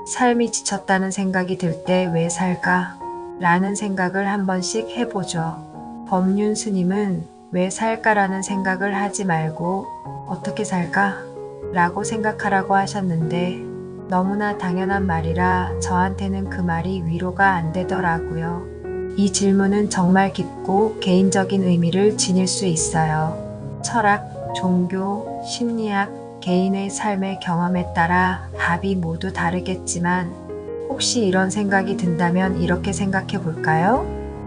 삶이 지쳤다는 생각이 들 때 왜 살까? 라는 생각을 한 번씩 해보죠. 법륜 스님은 왜 살까라는 생각을 하지 말고 어떻게 살까? 라고 생각하라고 하셨는데 너무나 당연한 말이라 저한테는 그 말이 위로가 안 되더라고요. 이 질문은 정말 깊고 개인적인 의미를 지닐 수 있어요. 철학, 종교, 심리학, 개인의 삶의 경험에 따라 답이 모두 다르겠지만 혹시 이런 생각이 든다면 이렇게 생각해 볼까요?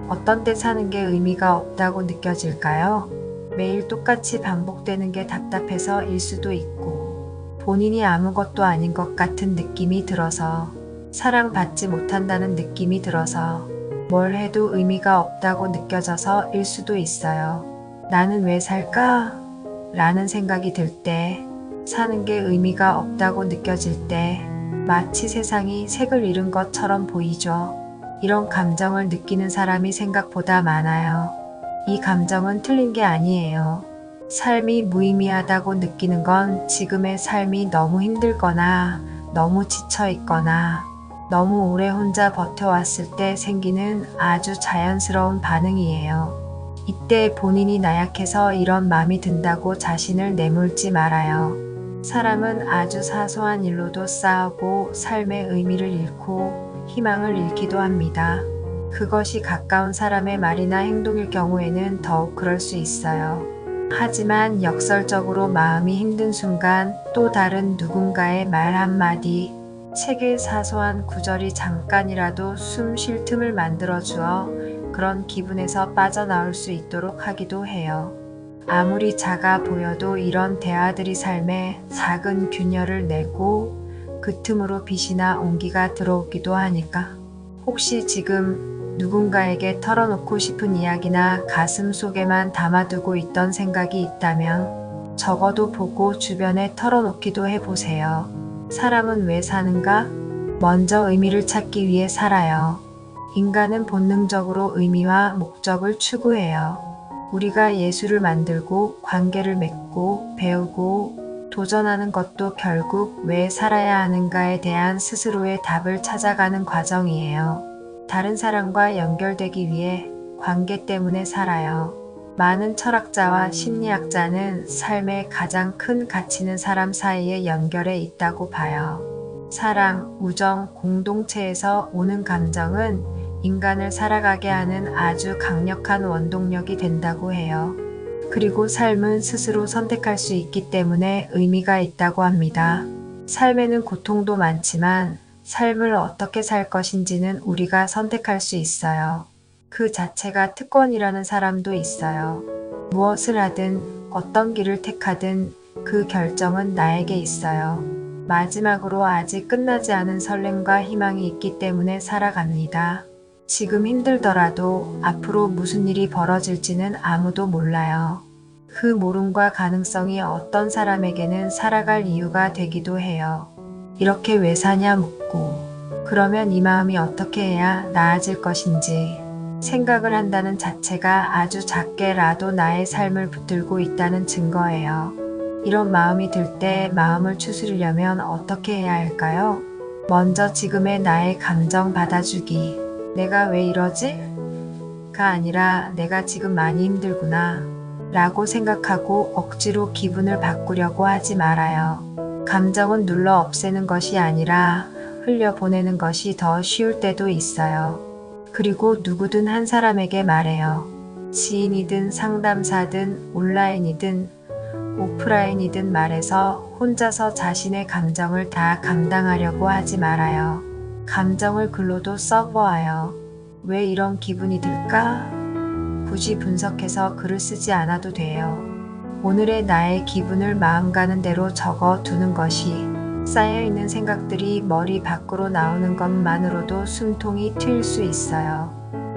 어떤 때 사는 게 의미가 없다고 느껴질까요? 매일 똑같이 반복되는 게 답답해서일 수도 있고 본인이 아무것도 아닌 것 같은 느낌이 들어서 사랑받지 못한다는 느낌이 들어서 뭘 해도 의미가 없다고 느껴져서일 수도 있어요. 나는 왜 살까? 라는 생각이 들 때, 사는 게 의미가 없다고 느껴질 때, 마치 세상이 색을 잃은 것처럼 보이죠. 이런 감정을 느끼는 사람이 생각보다 많아요. 이 감정은 틀린 게 아니에요. 삶이 무의미하다고 느끼는 건 지금의 삶이 너무 힘들거나 너무 지쳐 있거나 너무 오래 혼자 버텨왔을 때 생기는 아주 자연스러운 반응이에요. 이때 본인이 나약해서 이런 마음이 든다고 자신을 내몰지 말아요. 사람은 아주 사소한 일로도 싸우고 삶의 의미를 잃고 희망을 잃기도 합니다. 그것이 가까운 사람의 말이나 행동일 경우에는 더욱 그럴 수 있어요. 하지만 역설적으로 마음이 힘든 순간 또 다른 누군가의 말 한마디, 책의 사소한 구절이 잠깐이라도 숨 쉴 틈을 만들어 주어 그런 기분에서 빠져나올 수 있도록 하기도 해요. 아무리 작아 보여도 이런 대화들이 삶에 작은 균열을 내고 그 틈으로 빛이나 온기가 들어오기도 하니까 혹시 지금 누군가에게 털어놓고 싶은 이야기나 가슴 속에만 담아두고 있던 생각이 있다면 적어도 보고 주변에 털어놓기도 해보세요. 사람은 왜 사는가? 먼저 의미를 찾기 위해 살아요. 인간은 본능적으로 의미와 목적을 추구해요. 우리가 예술을 만들고 관계를 맺고 배우고 도전하는 것도 결국 왜 살아야 하는가에 대한 스스로의 답을 찾아가는 과정이에요. 다른 사람과 연결되기 위해 관계 때문에 살아요. 많은 철학자와 심리학자는 삶의 가장 큰 가치는 사람 사이의 연결에 있다고 봐요. 사랑, 우정, 공동체에서 오는 감정은 인간을 살아가게 하는 아주 강력한 원동력이 된다고 해요. 그리고 삶은 스스로 선택할 수 있기 때문에 의미가 있다고 합니다. 삶에는 고통도 많지만 삶을 어떻게 살 것인지는 우리가 선택할 수 있어요. 그 자체가 특권이라는 사람도 있어요. 무엇을 하든 어떤 길을 택하든 그 결정은 나에게 있어요. 마지막으로 아직 끝나지 않은 설렘과 희망이 있기 때문에 살아갑니다. 지금 힘들더라도 앞으로 무슨 일이 벌어질지는 아무도 몰라요. 그 모름과 가능성이 어떤 사람에게는 살아갈 이유가 되기도 해요. 이렇게 왜 사냐 묻고 그러면 이 마음이 어떻게 해야 나아질 것인지 생각을 한다는 자체가 아주 작게라도 나의 삶을 붙들고 있다는 증거예요. 이런 마음이 들 때 마음을 추스리려면 어떻게 해야 할까요? 먼저 지금의 나의 감정 받아주기. 내가 왜 이러지? 가 아니라 내가 지금 많이 힘들구나 라고 생각하고 억지로 기분을 바꾸려고 하지 말아요. 감정은 눌러 없애는 것이 아니라 흘려보내는 것이 더 쉬울 때도 있어요. 그리고 누구든 한 사람에게 말해요. 지인이든 상담사든 온라인이든 오프라인이든 말해서 혼자서 자신의 감정을 다 감당하려고 하지 말아요. 감정을 글로도 써보아요. 왜 이런 기분이 들까? 굳이 분석해서 글을 쓰지 않아도 돼요. 오늘의 나의 기분을 마음 가는 대로 적어 두는 것이 쌓여있는 생각들이 머리 밖으로 나오는 것만으로도 숨통이 트일 수 있어요.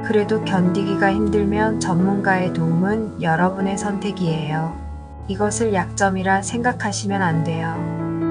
그래도 견디기가 힘들면 전문가의 도움은 여러분의 선택이에요. 이것을 약점이라 생각하시면 안 돼요.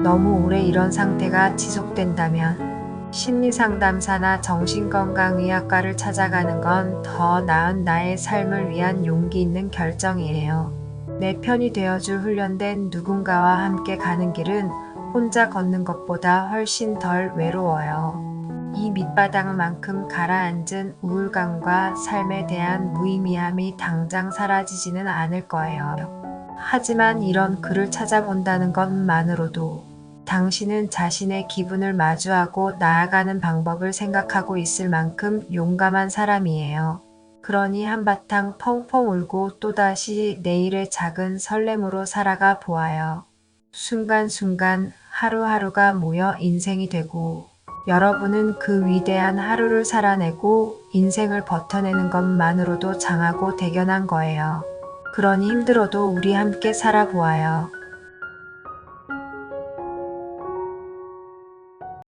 너무 오래 이런 상태가 지속된다면 심리상담사나 정신건강의학과를 찾아가는 건 더 나은 나의 삶을 위한 용기 있는 결정이에요. 내 편이 되어줄 훈련된 누군가와 함께 가는 길은 혼자 걷는 것보다 훨씬 덜 외로워요. 이 밑바닥만큼 가라앉은 우울감과 삶에 대한 무의미함이 당장 사라지지는 않을 거예요. 하지만 이런 글을 찾아본다는 것만으로도 당신은 자신의 기분을 마주하고 나아가는 방법을 생각하고 있을 만큼 용감한 사람이에요. 그러니 한바탕 펑펑 울고 또다시 내일의 작은 설렘으로 살아가 보아요. 순간순간 하루하루가 모여 인생이 되고 여러분은 그 위대한 하루를 살아내고 인생을 버텨내는 것만으로도 장하고 대견한 거예요. 그러니 힘들어도 우리 함께 살아보아요.